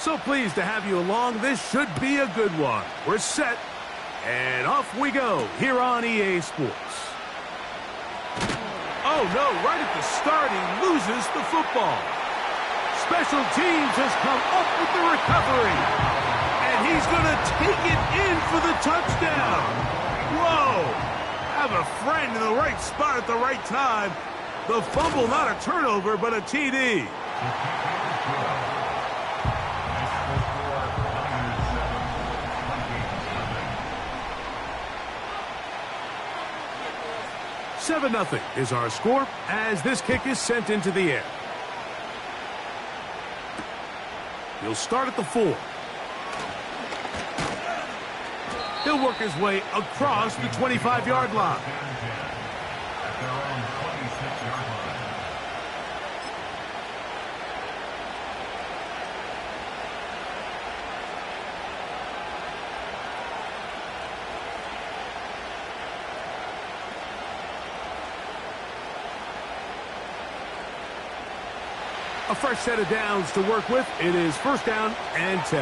So pleased to have you along. This should be a good one. We're set, and off we go here on EA Sports. Oh, no, right at the start, he loses the football. Special Teams has come up with the recovery, and he's going to take it in for the touchdown. Whoa! Have a friend in the right spot at the right time. The fumble, not a turnover, but a TD. "7-0 is our score as this kick is sent into the air. He'll start at the 4. He'll work his way across the 25-yard line. A fresh set of downs to work with. It is 1st down and 10.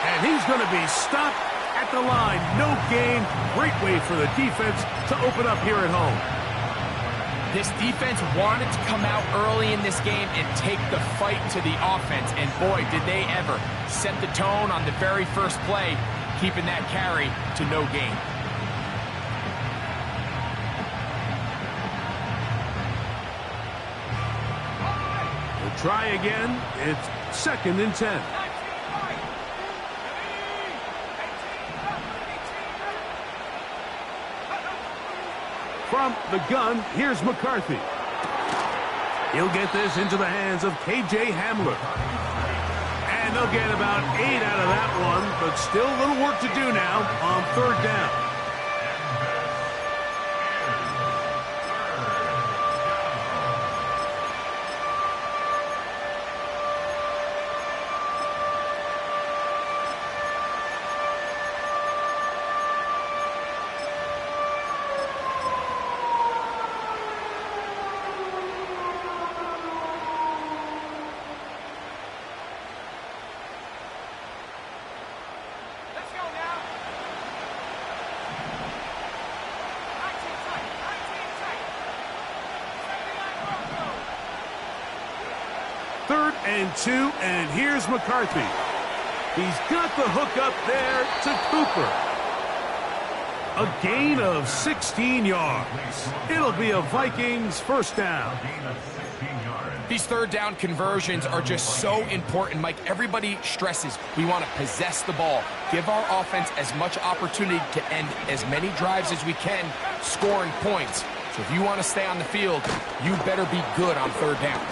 And he's going to be stopped at the line. No gain. Great way for the defense to open up here at home. This defense wanted to come out early in this game and take the fight to the offense. And boy, did they ever set the tone on the very first play, keeping that carry to no gain. We'll try again. It's 2nd and 10. From the gun, here's McCarthy. He'll get this into the hands of K.J. Hamler. And they'll get about 8 out of that one, but still a little work to do now on 3rd down. And 2, and here's McCarthy. He's got the hook up there to Cooper. A gain of 16 yards. It'll be a Vikings 1st down. These 3rd down conversions are just so important, Mike. Everybody stresses we want to possess the ball, give our offense as much opportunity to end as many drives as we can, scoring points. So if you want to stay on the field, you better be good on 3rd down.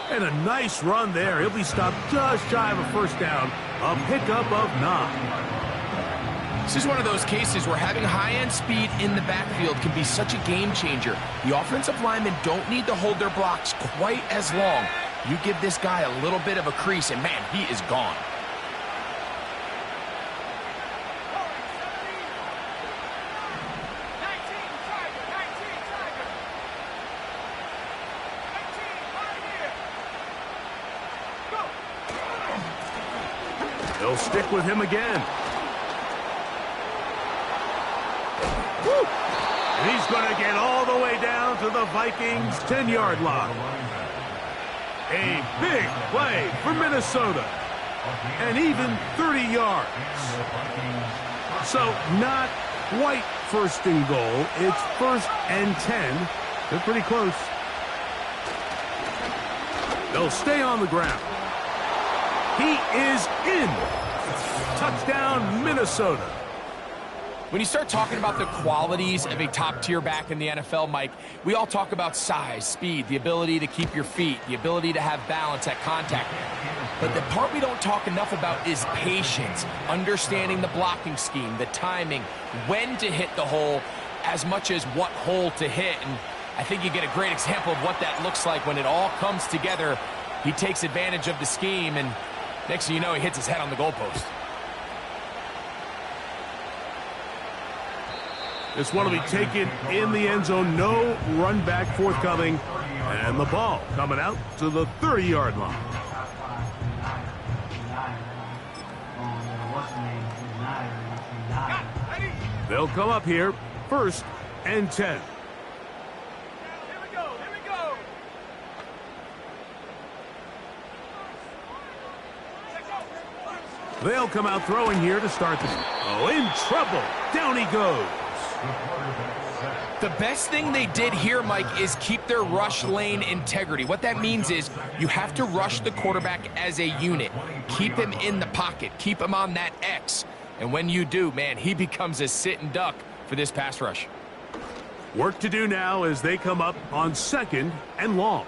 And a nice run there. He'll be stopped just shy of a 1st down. A pickup of 9. This is one of those cases where having high-end speed in the backfield can be such a game changer. The offensive linemen don't need to hold their blocks quite as long. You give this guy a little bit of a crease, and man, he is gone. They'll stick with him again. Woo! And he's going to get all the way down to the Vikings' 10-yard line. A big play for Minnesota. And even 30 yards. So not quite 1st and goal. It's 1st and 10. They're pretty close. They'll stay on the ground. He is in. Touchdown, Minnesota. When you start talking about the qualities of a top-tier back in the NFL, Mike, we all talk about size, speed, the ability to keep your feet, the ability to have balance at contact. But the part we don't talk enough about is patience, understanding the blocking scheme, the timing, when to hit the hole, as much as what hole to hit. And I think you get a great example of what that looks like when it all comes together. He takes advantage of the scheme, and next thing you know, he hits his head on the goalpost. This one will be taken in the end zone. No run back forthcoming. And the ball coming out to the 30-yard line. They'll come up here, 1st and 10. They'll come out throwing here to start this. Oh, in trouble. Down he goes. The best thing they did here, Mike, is keep their rush lane integrity. What that means is you have to rush the quarterback as a unit. Keep him in the pocket. Keep him on that X. And when you do, man, he becomes a sitting duck for this pass rush. Work to do now as they come up on 2nd and long.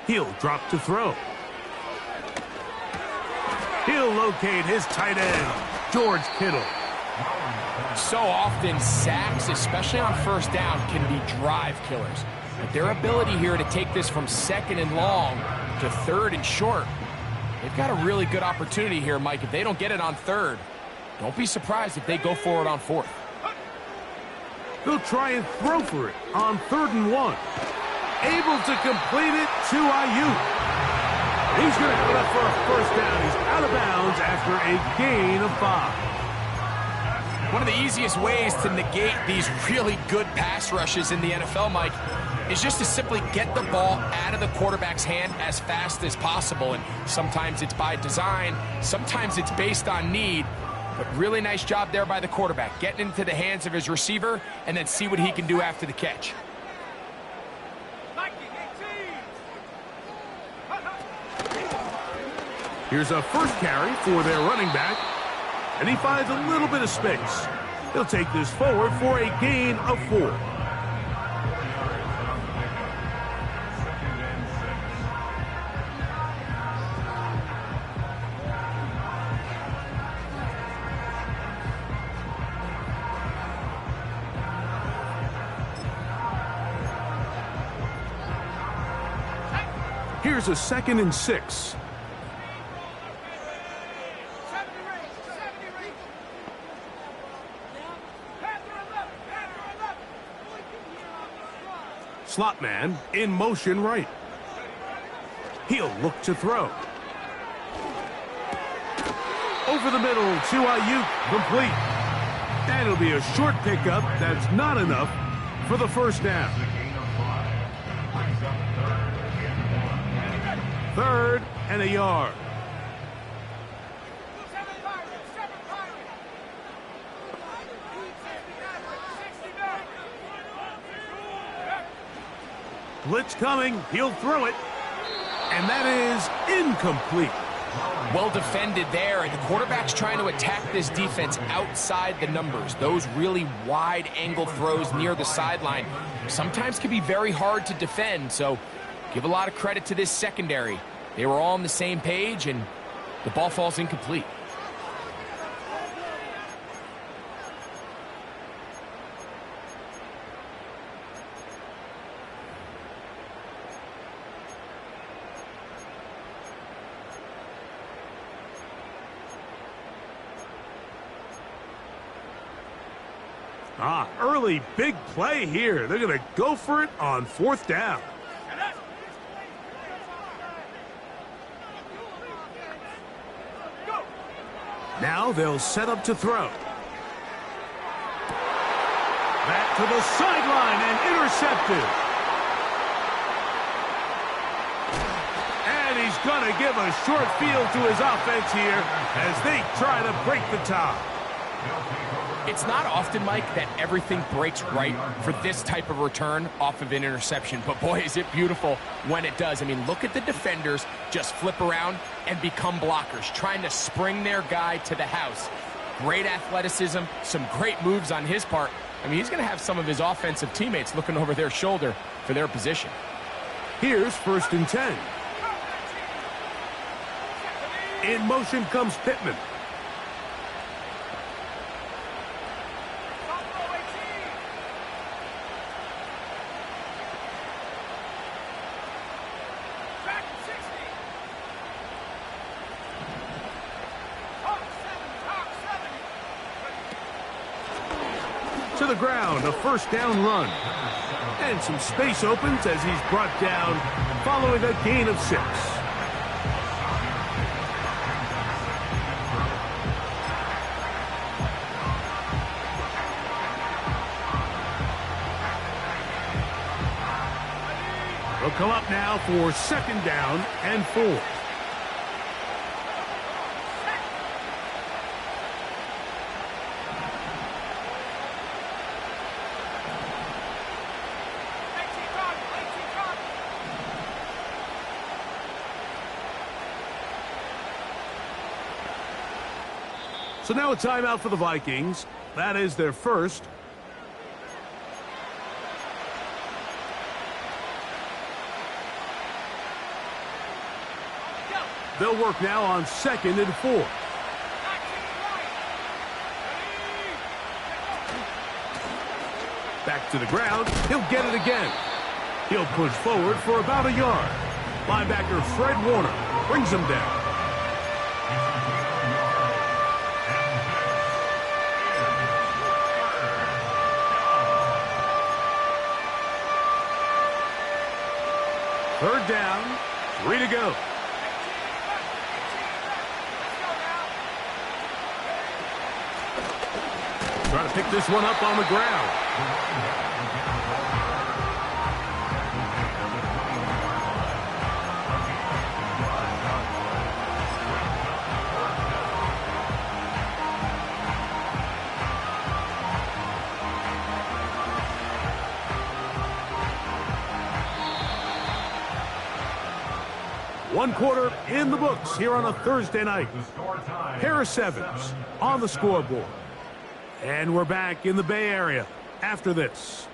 He'll drop to throw. He'll locate his tight end, George Kittle. So often, sacks, especially on 1st down, can be drive killers. But their ability here to take this from 2nd and long to 3rd and short, they've got a really good opportunity here, Mike. If they don't get it on 3rd, don't be surprised if they go for it on 4th. They'll try and throw for it on 3rd and 1. Able to complete it to Ayuk. He's going to have it up for a 1st down. He's out of bounds after a gain of 5. One of the easiest ways to negate these really good pass rushes in the NFL, Mike, is just to simply get the ball out of the quarterback's hand as fast as possible. And sometimes it's by design, sometimes it's based on need. But really nice job there by the quarterback, getting into the hands of his receiver and then see what he can do after the catch. Here's a 1st carry for their running back, and he finds a little bit of space. He'll take this forward for a gain of 4. Here's a 2nd and 6. Slot man in motion right. He'll look to throw. Over the middle to Ayuk, complete. And it'll be a short pickup. That's not enough for the 1st down. 3rd and a yard. Blitz coming. He'll throw it. And that is incomplete. Well defended there, and the quarterback's trying to attack this defense outside the numbers. Those really wide angle throws near the sideline sometimes can be very hard to defend, so give a lot of credit to this secondary. They were all on the same page, and the ball falls incomplete. Early big play here. They're going to go for it on 4th down. Now they'll set up to throw. Back to the sideline and intercepted. And he's going to give a short field to his offense here as they try to break the tie. It's not often, Mike, that everything breaks right for this type of return off of an interception. But, boy, is it beautiful when it does. I mean, look at the defenders just flip around and become blockers, trying to spring their guy to the house. Great athleticism, some great moves on his part. I mean, he's going to have some of his offensive teammates looking over their shoulder for their position. Here's 1st and 10. In motion comes Pittman. the ground, a first down run. And some space opens as he's brought down following a gain of 6. They'll come up now for 2nd down and 4. So now a timeout for the Vikings. That is their first. They'll work now on 2nd and 4. Back to the ground. He'll get it again. He'll push forward for about a yard. Linebacker Fred Warner brings him down. Third down, 3 to go. Trying to pick this one up on the ground. One quarter in the books here on a Thursday night. Harris Evans on the scoreboard. And we're back in the Bay Area after this.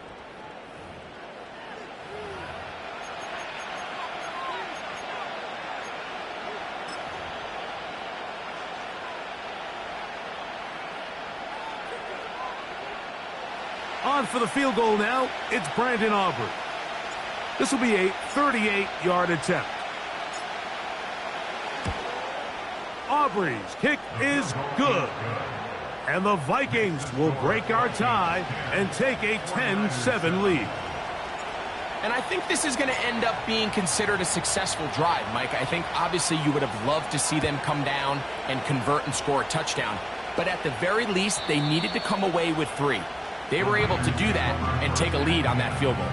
On for the field goal now, it's Brandon Aubrey. This will be a 38-yard attempt. Aubrey's kick is good. And the Vikings will break our tie and take a 10-7 lead. And I think this is going to end up being considered a successful drive, Mike. I think obviously you would have loved to see them come down and convert and score a touchdown. But at the very least, they needed to come away with 3. They were able to do that and take a lead on that field goal.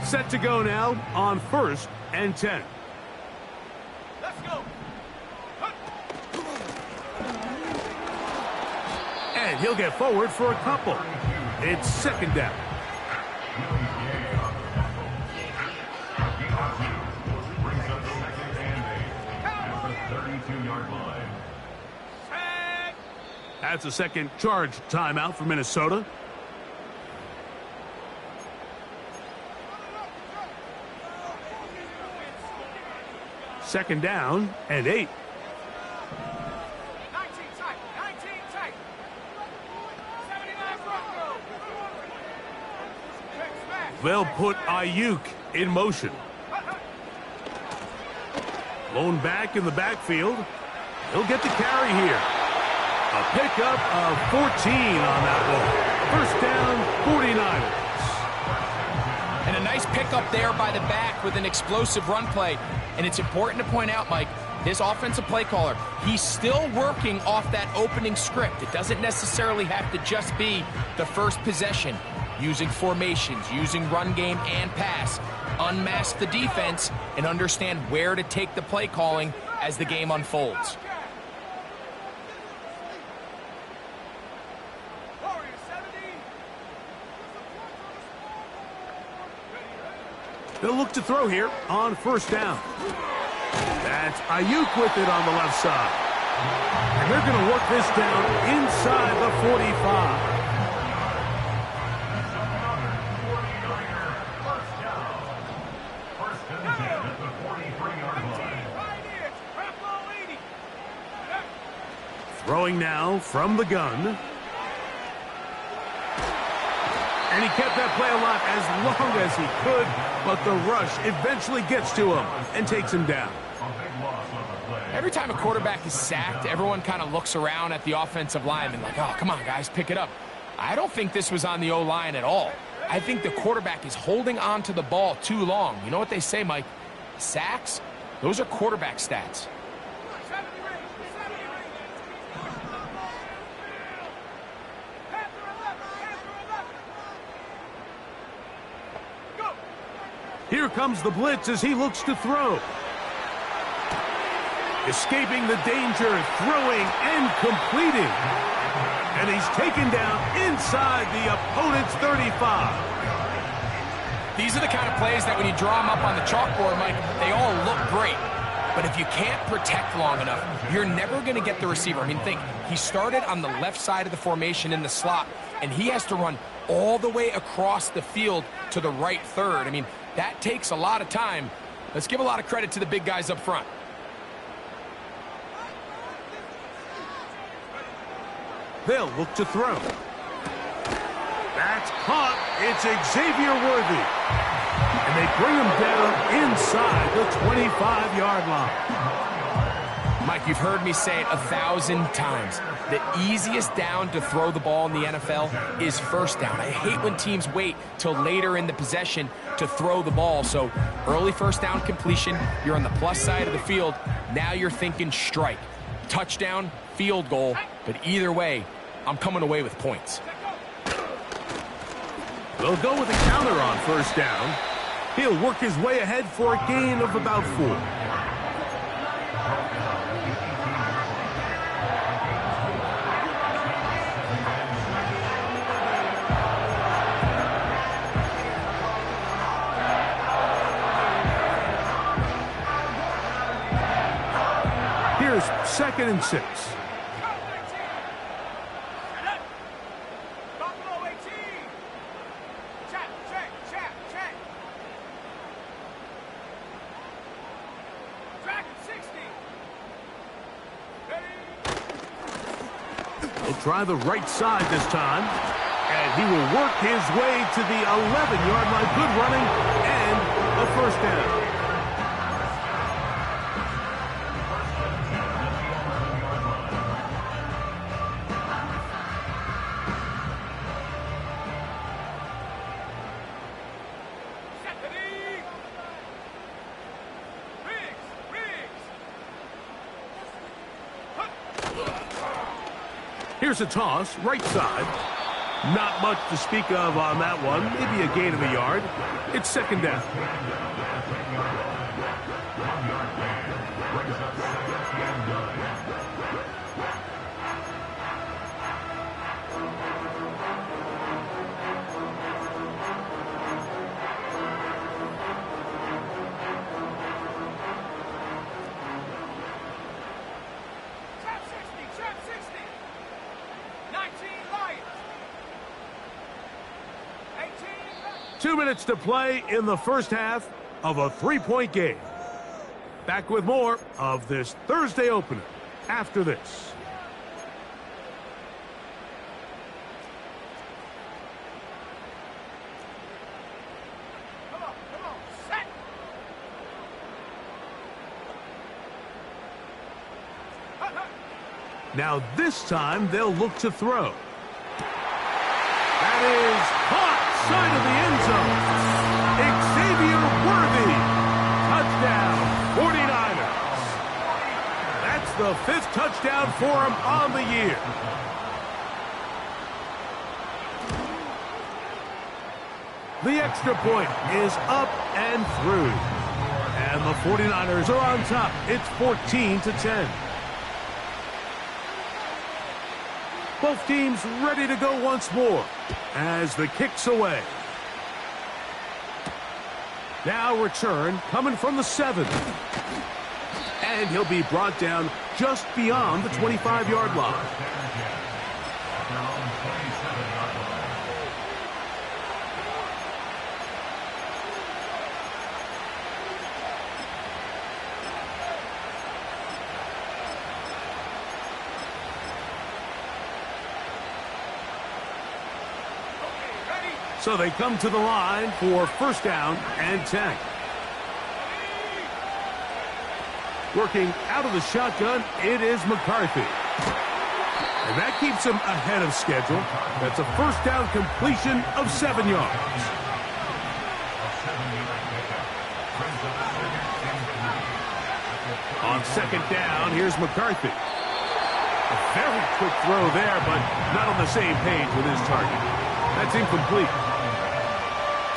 Set to go now on 1st and 10. Let's go. And he'll get forward for a couple. It's 2nd down. That's a second charge timeout for Minnesota. Second down and 8. 19 tight, 19 tight. 79 front row. They'll put Ayuk in motion. Blown back in the backfield. He'll get the carry here. A pickup of 14 on that one. First down, 49ers. And a nice pickup there by the back with an explosive run play. And it's important to point out, Mike, this offensive play caller, he's still working off that opening script. It doesn't necessarily have to just be the first possession. Using formations, using run game and pass. Unmask the defense and understand where to take the play calling as the game unfolds. They'll look to throw here on 1st down. That's Ayuk with it on the left side. And they're going to work this down inside the 45. Throwing now from the gun. And he kept that play alive as long as he could, but the rush eventually gets to him and takes him down. Every time a quarterback is sacked, everyone kind of looks around at the offensive lineman like, oh, come on, guys, pick it up. I don't think this was on the O-line at all. I think the quarterback is holding on to the ball too long. You know what they say, Mike? Sacks, those are quarterback stats. Here comes the blitz as he looks to throw. Escaping the danger, throwing and completing. And he's taken down inside the opponent's 35. These are the kind of plays that when you draw them up on the chalkboard, Mike, they all look great. But if you can't protect long enough, you're never going to get the receiver. I mean, think, he started on the left side of the formation in the slot, and he has to run all the way across the field to the right third. I mean, that takes a lot of time. Let's give a lot of credit to the big guys up front. They'll look to throw. That's caught. It's Xavier Worthy. And they bring him down inside the 25-yard line. Mike, you've heard me say it 1,000 times. The easiest down to throw the ball in the NFL is first down. I hate when teams wait till later in the possession to throw the ball. So early first down completion, you're on the plus side of the field. Now you're thinking strike. Touchdown, field goal, but either way, I'm coming away with points. They'll go with a counter on first down. He'll work his way ahead for a gain of about 4. Here's 2nd and 6. Try the right side this time, and he will work his way to the 11-yard line. Good running and a first down. Here's a toss, right side. Not much to speak of on that one. Maybe a gain of a yard. It's 2nd down. Trap 60. 19 Lions. 18. 2 minutes to play in the first half of a 3-point game. Back with more of this Thursday opener after this. Come on, set. Now this time they'll look to throw. That is caught side of the end zone. Xavier Worthy. Touchdown, 49ers. That's the 5th touchdown for him on the year. The extra point is up and through. And the 49ers are on top. It's 14-10. Both teams ready to go once more as the kick's away. Now return coming from the 7. And he'll be brought down just beyond the 25-yard line. So they come to the line for first down and 10. Working out of the shotgun, it is McCarthy. And that keeps him ahead of schedule. That's a first down completion of 7 yards. On second down, here's McCarthy. A very quick throw there, but not on the same page with his target. That's incomplete.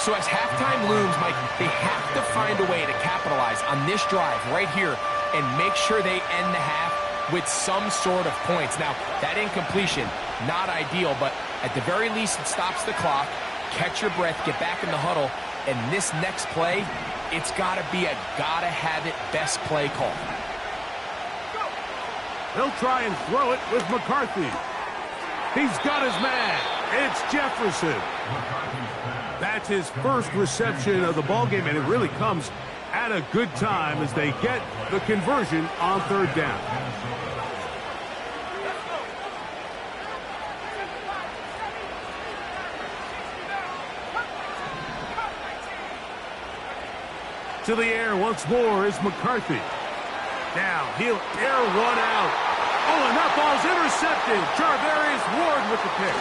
So as halftime looms, Mike, they have to find a way to capitalize on this drive right here and make sure they end the half with some sort of points. Now, that incompletion, not ideal, but at the very least, it stops the clock. Catch your breath, get back in the huddle, and this next play, it's got to be a gotta-have-it best play call. They'll try and throw it with McCarthy. He's got his man. It's Jefferson. That's his first reception of the ballgame, and it really comes at a good time as they get the conversion on third down. To the air once more is McCarthy. Now he'll air one out. Oh, and that ball's intercepted. Charvarius Ward with the pick.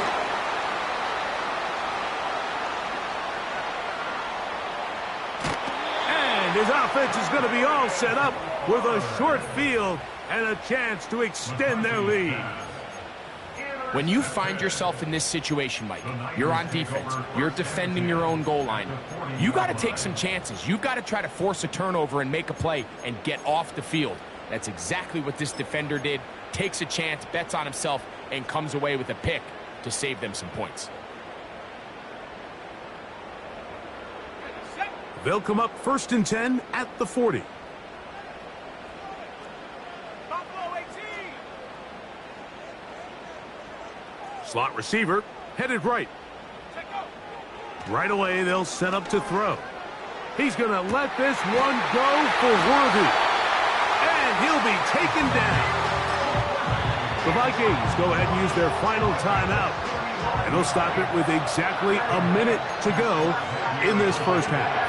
And his offense is going to be all set up with a short field and a chance to extend their lead. When you find yourself in this situation, Mike, you're on defense, you're defending your own goal line, you got to take some chances. You've got to try to force a turnover and make a play and get off the field. That's exactly what this defender did. Takes a chance, bets on himself, and comes away with a pick to save them some points. They'll come up first and 10 at the 40. Slot receiver, headed right. Right away, they'll set up to throw. He's going to let this one go for Worthy. And he'll be taken down. The Vikings go ahead and use their final timeout. And they'll stop it with exactly a minute to go in this first half.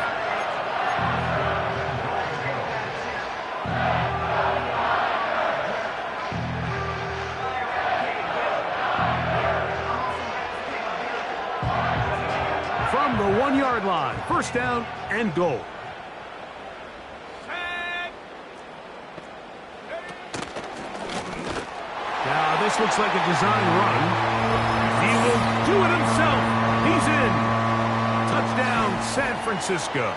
From the 1 yard line, first down and goal. Now this looks like a design run. He will do it himself. He's in. Touchdown, San Francisco.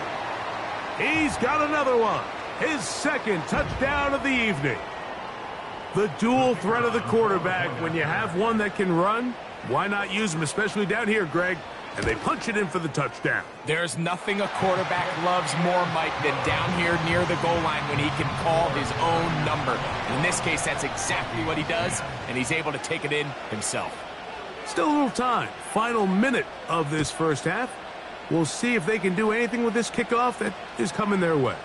He's got another one. His second touchdown of the evening. The dual threat of the quarterback. When you have one that can run, why not use him, especially down here, Greg? And they punch it in for the touchdown. There's nothing a quarterback loves more, Mike, than down here near the goal line when he can call his own number. In this case, that's exactly what he does, and he's able to take it in himself. Still a little time. Final minute of this first half. We'll see if they can do anything with this kickoff that is coming their way.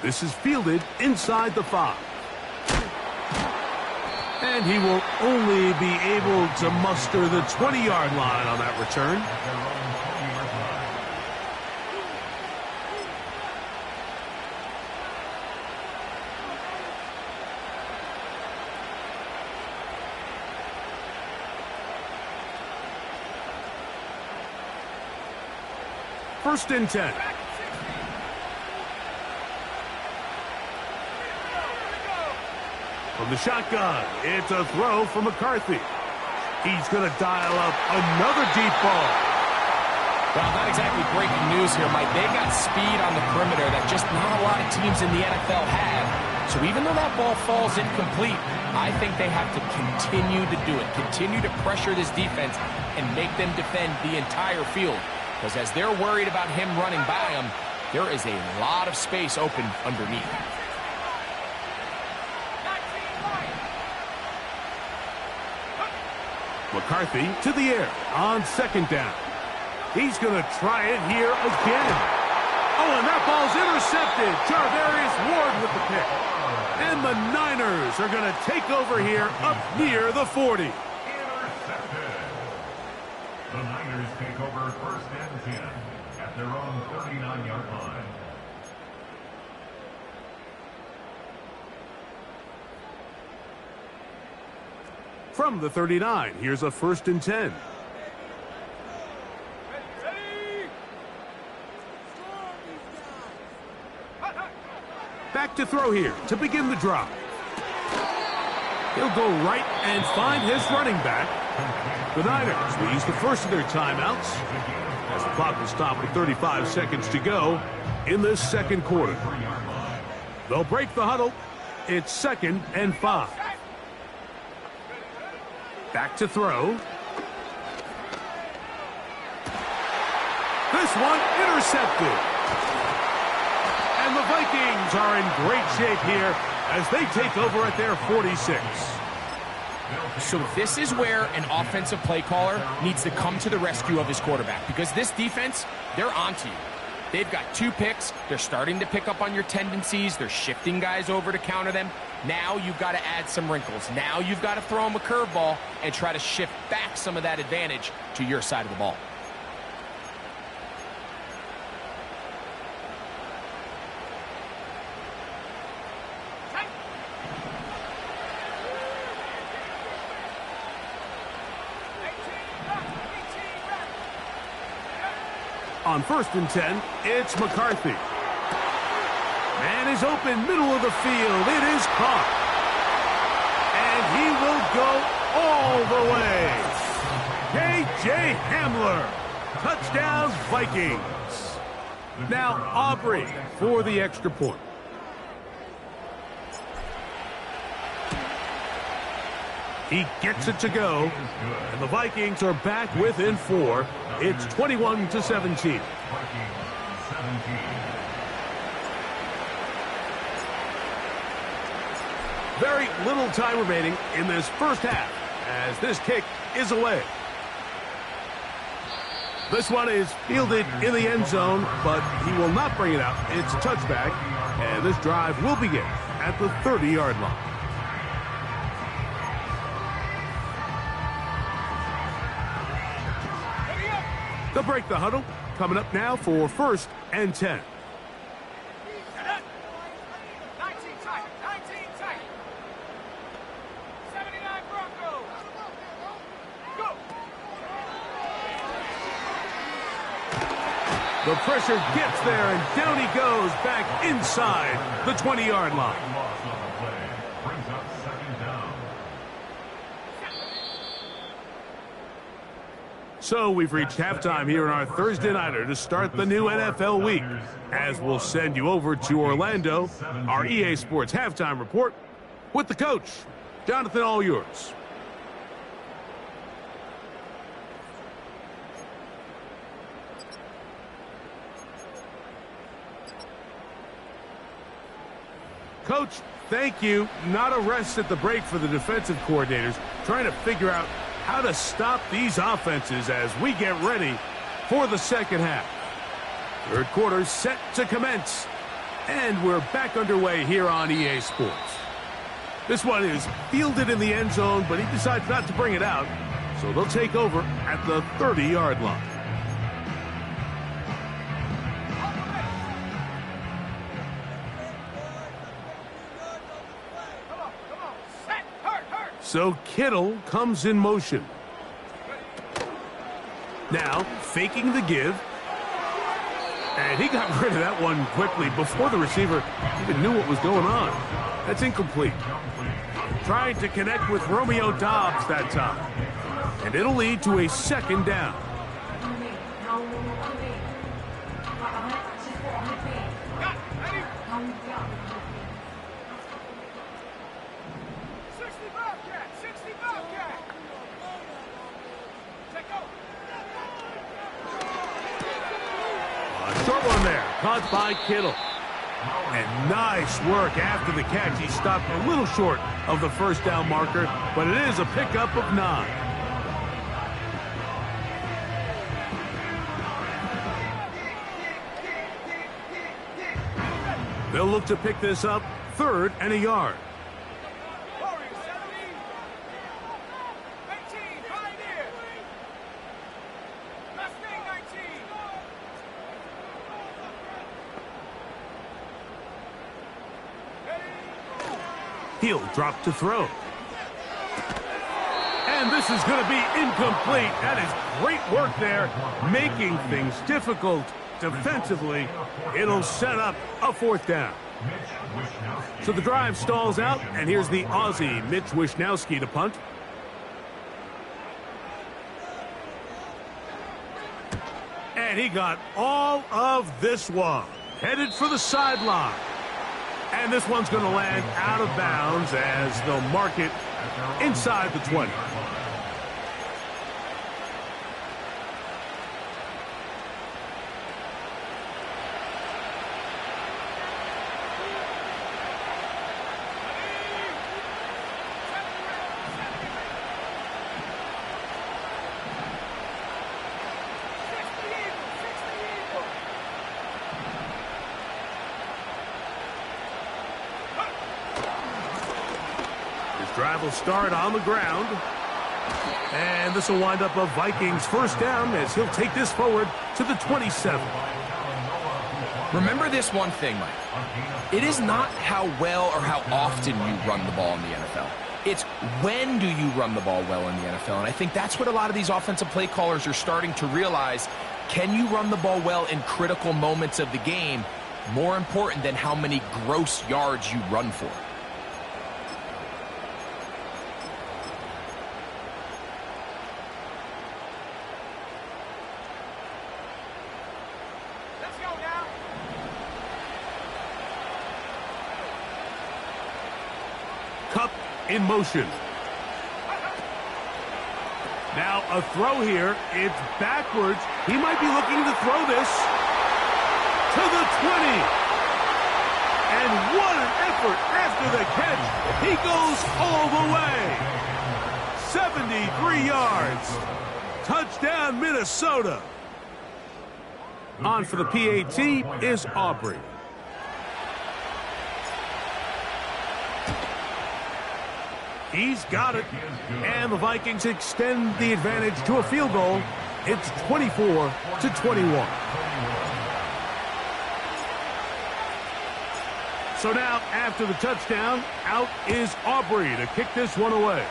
This is fielded inside the 5. And he will only be able to muster the 20-yard line on that return. First and 10. From the shotgun, it's a throw for McCarthy. He's going to dial up another deep ball. Well, not exactly breaking news here, Mike. They got speed on the perimeter that just not a lot of teams in the NFL have. So even though that ball falls incomplete, I think they have to continue to do it. Continue to pressure this defense and make them defend the entire field. Because as they're worried about him running by them, there is a lot of space open underneath. McCarthy to the air on second down. He's going to try it here again. Oh, and that ball's intercepted. Charvarius Ward with the pick. And the Niners are going to take over here up near the 40. The Niners take over 10 at their own 39-yard line. From the 39, here's a 1st and 10. Back to throw here to begin the drive. He'll go right and find his running back. The Niners will use the first of their timeouts as the clock will stop with 35 seconds to go in this second quarter. They'll break the huddle. It's 2nd and 5. Back to throw. This one intercepted. And the Vikings are in great shape here as they take over at their 46. So this is where an offensive play caller needs to come to the rescue of his quarterback, because this defense, they're onto you. They've got 2 picks. They're starting to pick up on your tendencies. They're shifting guys over to counter them. Now you've got to add some wrinkles. Now you've got to throw them a curveball and try to shift back some of that advantage to your side of the ball. On 1st and 10, it's McCarthy. Man is open, middle of the field. It is caught. And he will go all the way. K.J. Hamler. Touchdown, Vikings. Now Aubrey for the extra point. He gets it to go, and the Vikings are back within 4. It's 21-17. Very little time remaining in this first half as this kick is away. This one is fielded in the end zone, but he will not bring it out. It's a touchback, and this drive will begin at the 30-yard line. They'll break the huddle. Coming up now for 1st and 10. 19 tight. 79 Broncos. Go. The pressure gets there, and down he goes back inside the 20-yard line. Loss on the play brings up 2nd down. So we've reached halftime here in our Thursday Nighter to start the new NFL week, as we'll send you over to Orlando, our EA Sports halftime report with the coach. Jonathan, all yours. Coach, thank you. Not a rest at the break for the defensive coordinators, trying to figure out how to stop these offenses as we get ready for the second half. Third quarter set to commence, and we're back underway here on EA Sports. This one is fielded in the end zone, but he decides not to bring it out, so they'll take over at the 30-yard line. So Kittle comes in motion. Now faking the give. And he got rid of that one quickly before the receiver even knew what was going on. That's incomplete. Trying to connect with Romeo Doubs that time. And it'll lead to a 2nd down. Short one there, caught by Kittle. And nice work after the catch. He stopped a little short of the 1st down marker, but it is a pickup of 9. They'll look to pick this up, 3rd and a yard. He'll drop to throw. And this is going to be incomplete. That is great work there, making things difficult defensively. It'll set up a 4th down. So the drive stalls out, and here's the Aussie, Mitch Wishnowsky, to punt. And he got all of this one. Headed for the sideline. And this one's going to land out of bounds as they'll mark it inside the 20. Drive will start on the ground. And this will wind up a Vikings 1st down as he'll take this forward to the 27. Remember this one thing, Mike. It is not how well or how often you run the ball in the NFL. It's when do you run the ball well in the NFL. And I think that's what a lot of these offensive play callers are starting to realize. Can you run the ball well in critical moments of the game? More important than how many gross yards you run for. Cup in motion. Now a throw here. It's backwards. He might be looking to throw this to the 20. And what an effort after the catch. He goes all the way. 73 yards. Touchdown, Minnesota. On for the PAT is Aubrey. He's got it. And the Vikings extend the advantage to a field goal. It's 24-21. So now, after the touchdown, out is Aubrey to kick this one away.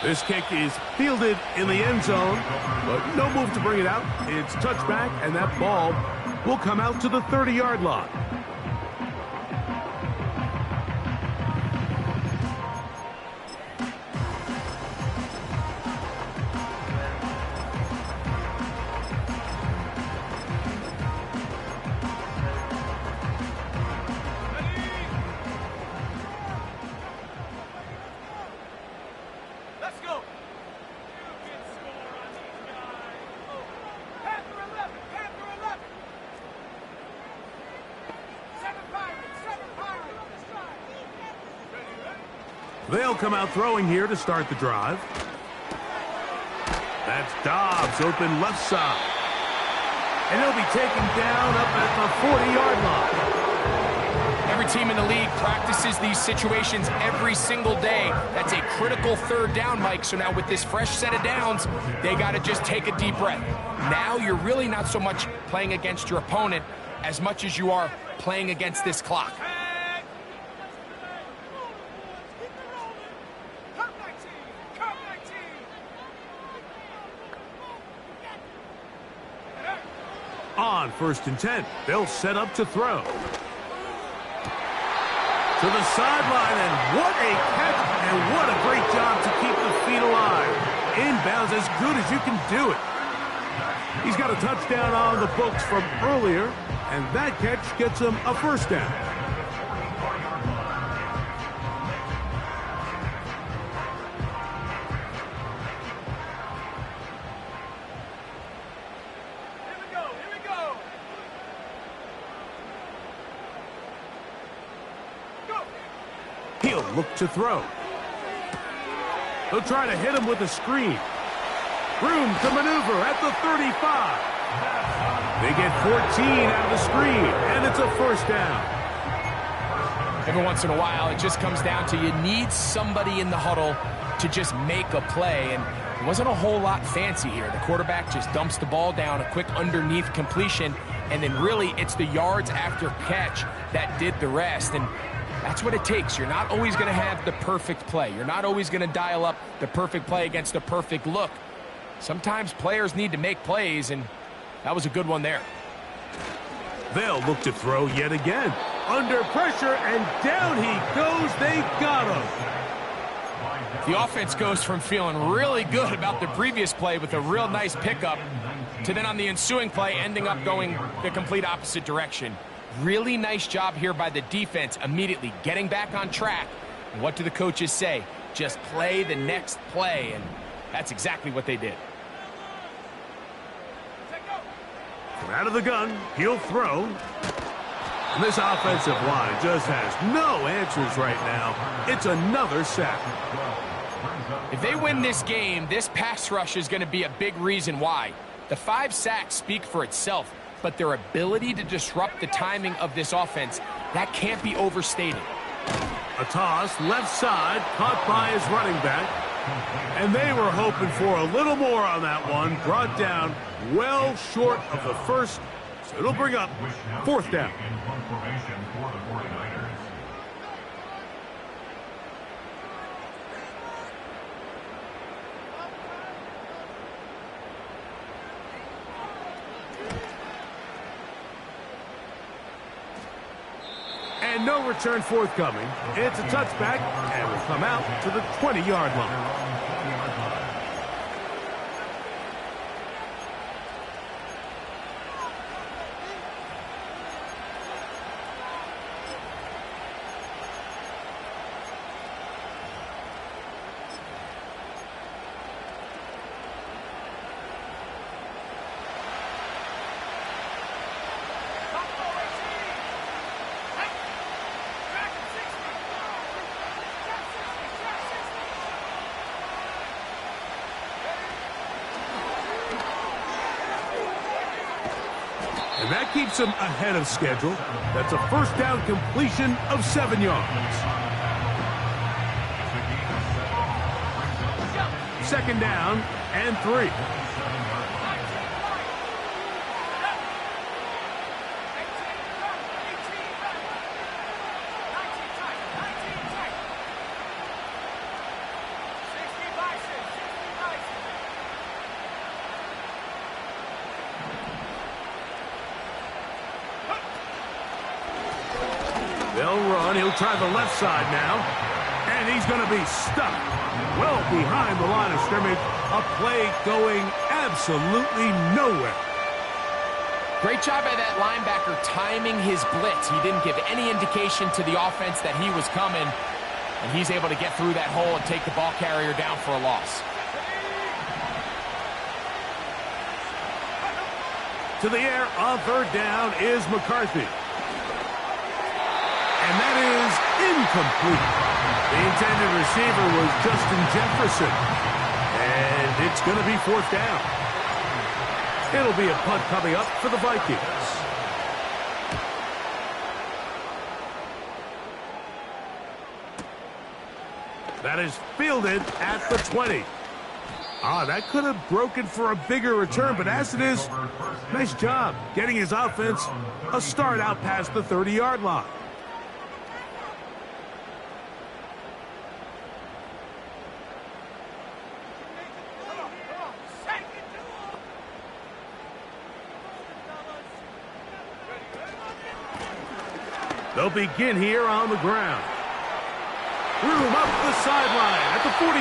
This kick is fielded in the end zone, but no move to bring it out. It's touchback, and that ball will come out to the 30-yard line. They'll come out throwing here to start the drive. That's Dobbs, open left side. And he'll be taken down up at the 40-yard line. Every team in the league practices these situations every single day. That's a critical 3rd down, Mike. So now with this fresh set of downs, they got to just take a deep breath. Now you're really not so much playing against your opponent as much as you are playing against this clock. On 1st and 10, they'll set up to throw. To the sideline, and what a catch, and what a great job to keep the feet alive. Inbounds as good as you can do it. He's got a touchdown on the books from earlier, and that catch gets him a 1st down. He'll look to throw. He'll try to hit him with a screen. Room to maneuver at the 35. They get 14 out of the screen, and it's a 1st down. Every once in a while, it just comes down to you need somebody in the huddle to just make a play, and it wasn't a whole lot fancy here. The quarterback just dumps the ball down, a quick underneath completion, and then really it's the yards after catch that did the rest. And That's what it takes. You're not always going to have the perfect play. You're not always going to dial up the perfect play against a perfect look. Sometimes players need to make plays, and that was a good one there. They'll look to throw yet again. Under pressure, and down he goes. They got him. The offense goes from feeling really good about the previous play with a real nice pickup to then on the ensuing play ending up going the complete opposite direction. Really nice job here by the defense, immediately getting back on track. And what do the coaches say? Just play the next play, and that's exactly what they did. From out of the gun, he'll throw. And this offensive line just has no answers right now. It's another sack. If they win this game, this pass rush is going to be a big reason why. The 5 sacks speak for itself, but their ability to disrupt the timing of this offense, that can't be overstated. A toss, left side, caught by his running back. And they were hoping for a little more on that one. Brought down well short of the first, so it'll bring up 4th down. And no return forthcoming. It's a touchback, and will come out to the 20-yard line. And that keeps him ahead of schedule. That's a 1st down completion of 7 yards. 2nd down and 3. They'll run. He'll try the left side now. And he's going to be stuck well behind the line of scrimmage. A play going absolutely nowhere. Great job by that linebacker timing his blitz. He didn't give any indication to the offense that he was coming. And he's able to get through that hole and take the ball carrier down for a loss. To the air on 3rd down is McCarthy. And that is incomplete. The intended receiver was Justin Jefferson. And it's going to be 4th down. It'll be a punt coming up for the Vikings. That is fielded at the 20. That could have broken for a bigger return, but as it is, nice job getting his offense a start out past the 30-yard line. They'll begin here on the ground. Room up the sideline at the 45.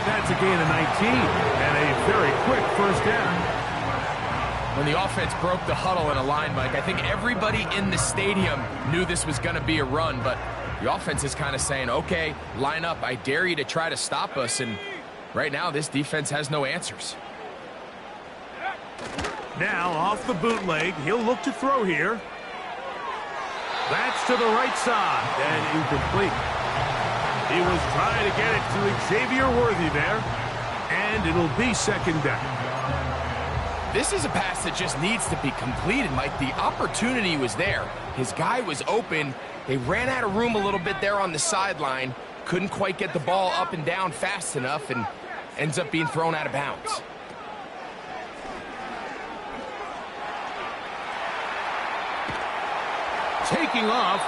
That's a gain of 19 and a very quick 1st down. When the offense broke the huddle in a line, Mike, I think everybody in the stadium knew this was going to be a run, but the offense is kind of saying, okay, line up. I dare you to try to stop us, and right now this defense has no answers. Now off the bootleg, he'll look to throw here. That's to the right side and incomplete. He was trying to get it to Xavier Worthy there, and it'll be 2nd down. This is a pass that just needs to be completed, Mike. The opportunity was there. His guy was open. They ran out of room a little bit there on the sideline. Couldn't quite get the ball up and down fast enough, and ends up being thrown out of bounds. Taking off,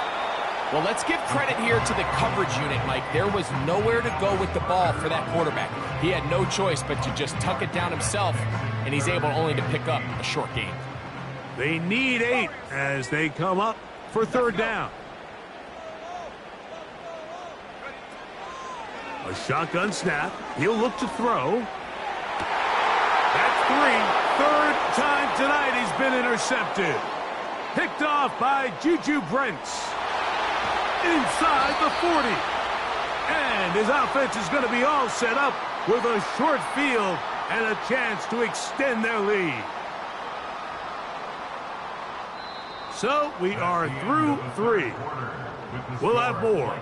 Well, let's give credit here to the coverage unit, Mike. There was nowhere to go with the ball for that quarterback. He had no choice but to just tuck it down himself, and he's able only to pick up a short gain. They need 8 as they come up for third down. A shotgun snap. He'll look to throw. That's 3. Third time tonight he's been intercepted. Picked off by Juju Brents. Inside the 40. And his offense is going to be all set up with a short field and a chance to extend their lead. So we are through 3. We'll have more.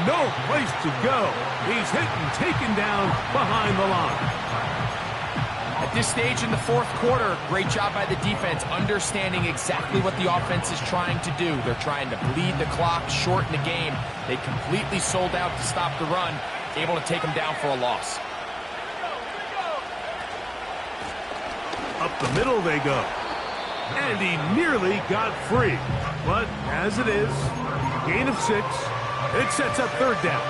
No place to go. He's hit and taken down behind the line. At this stage in the fourth quarter, great job by the defense, understanding exactly what the offense is trying to do. They're trying to bleed the clock, shorten the game. They completely sold out to stop the run, able to take them down for a loss. Up the middle they go. And he nearly got free. But as it is, gain of 6. It sets up third down.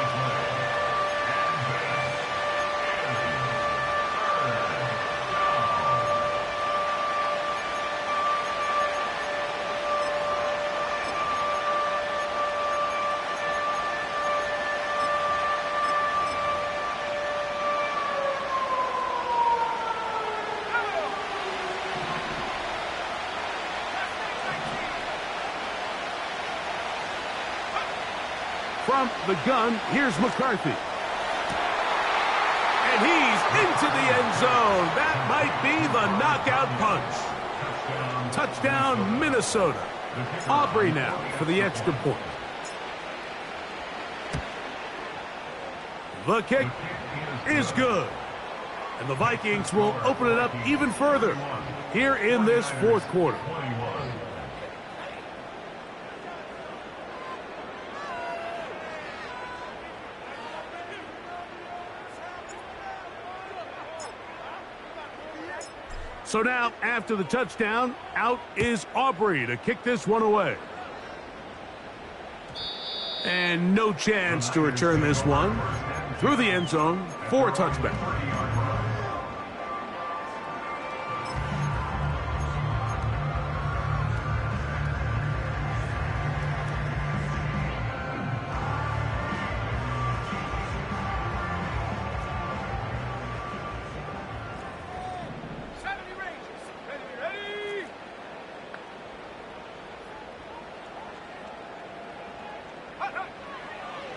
From the gun, here's McCarthy. And he's into the end zone. That might be the knockout punch. Touchdown, Minnesota. Aubrey now for the extra point. The kick is good. And the Vikings will open it up even further here in this fourth quarter. So now, after the touchdown, out is Aubrey to kick this one away. And no chance to return this one through the end zone for a touchback.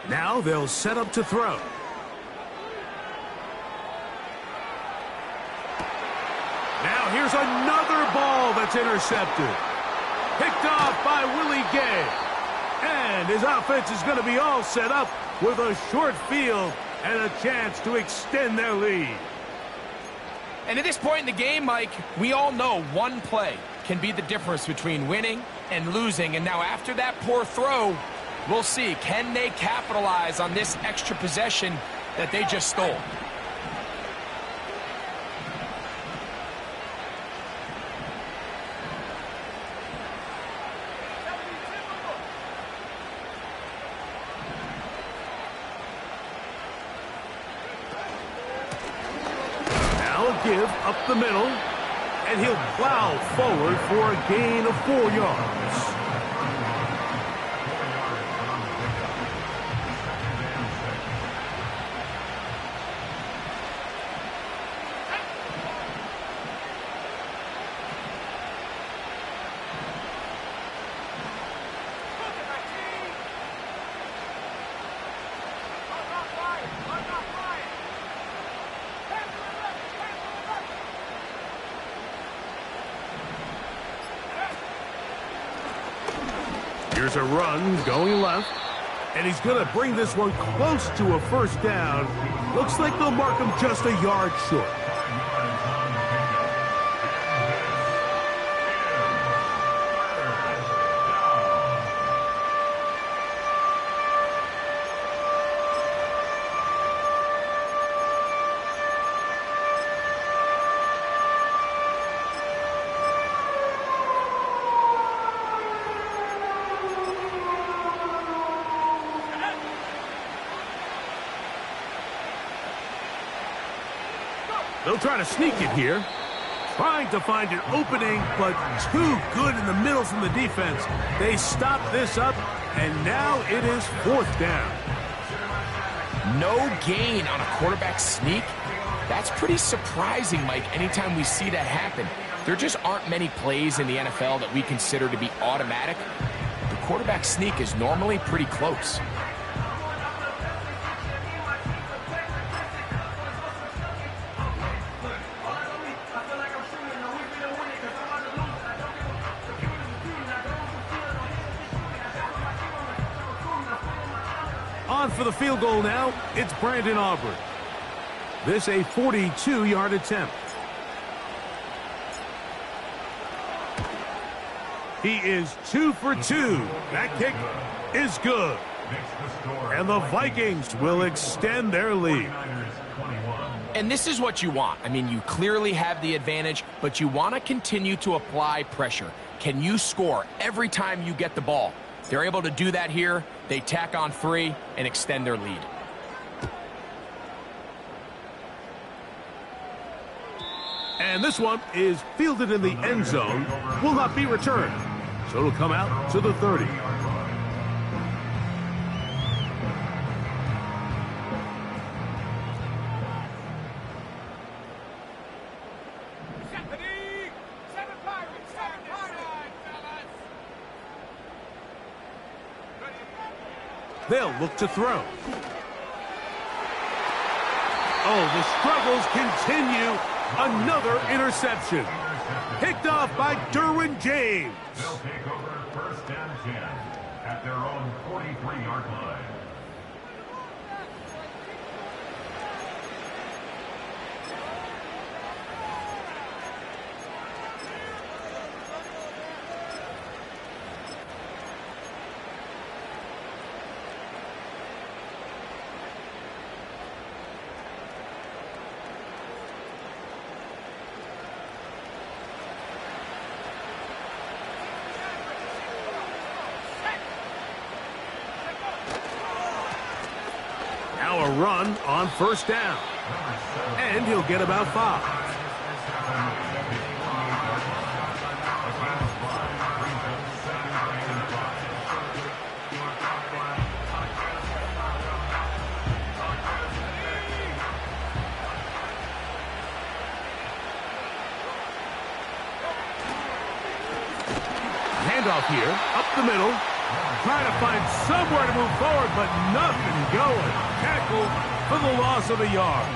Now they'll set up to throw. Now here's another ball that's intercepted. Picked off by Willie Gay. And his offense is going to be all set up with a short field and a chance to extend their lead. And at this point in the game, Mike, we all know one play can be the difference between winning and losing. And now after that poor throw, we'll see, can they capitalize on this extra possession that they just stole? Now a give up the middle, and he'll plow forward for a gain of 4 yards. Here's a run going left. And he's going to bring this one close to a first down. Looks like they'll mark him just a yard short. They'll try to sneak it here. Trying to find an opening, but too good in the middle from the defense. They stop this up, and now it is fourth down. No gain on a quarterback sneak? That's pretty surprising, Mike, anytime we see that happen. There just aren't many plays in the NFL that we consider to be automatic. The quarterback sneak is normally pretty close. On for the field goal now, it's Brandon Aubrey. This a 42-yard attempt. He is 2 for 2. That kick is good. And the Vikings will extend their lead. And this is what you want. I mean, you clearly have the advantage, but you want to continue to apply pressure. Can you score every time you get the ball? They're able to do that here. They tack on 3 and extend their lead. And this one is fielded in the end zone. Will not be returned. So it'll come out to the 30. They'll look to throw. Oh, the struggles continue. Another interception. Picked off by Derwin James. They'll take over first and 10 at their own 43-yard line. Now a run on first down. And he'll get about 5. Handoff here, up the middle. Trying to find somewhere to move forward, but nothing going. Tackled for the loss of a yard.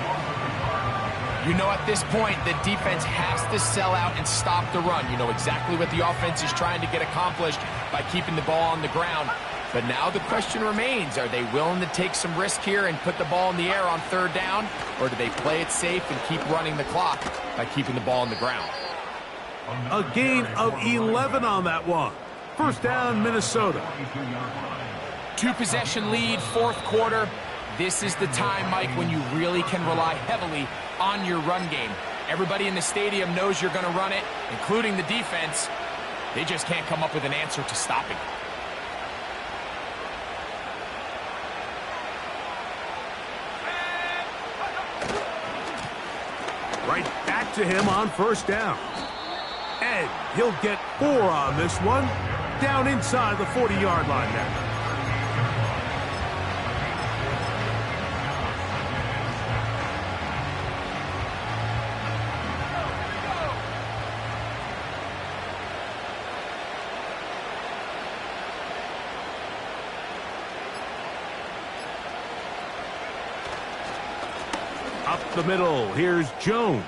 You know, at this point, the defense has to sell out and stop the run. You know exactly what the offense is trying to get accomplished by keeping the ball on the ground. But now the question remains, are they willing to take some risk here and put the ball in the air on third down? Or do they play it safe and keep running the clock by keeping the ball on the ground? A gain of 11 on that one. First down, Minnesota. 2-possession lead, fourth quarter. This is the time, Mike, when you really can rely heavily on your run game. Everybody in the stadium knows you're going to run it, including the defense. They just can't come up with an answer to stopping it. Right back to him on first down. And he'll get 4 on this one. Down inside the 40-yard line now. Up the middle, here's Jones.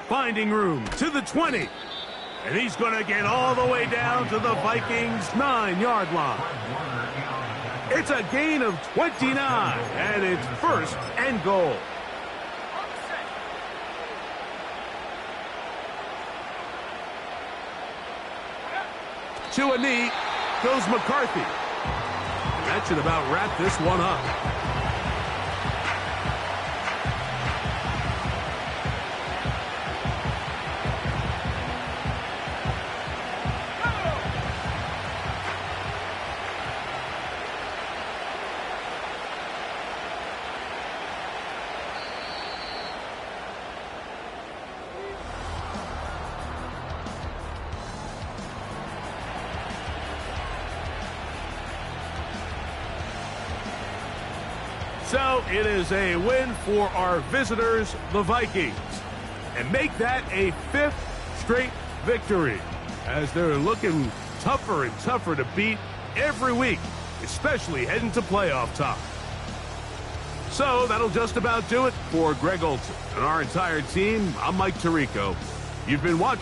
Finding room to the 20. And he's going to get all the way down to the Vikings' 9-yard line. It's a gain of 29, and it's first and goal. To a knee goes McCarthy. That should about wrap this one up. So it is a win for our visitors, the Vikings, and make that a 5th straight victory as they're looking tougher and tougher to beat every week, especially heading to playoff time. So that'll just about do it for Greg Olson and our entire team. I'm Mike Tirico. You've been watching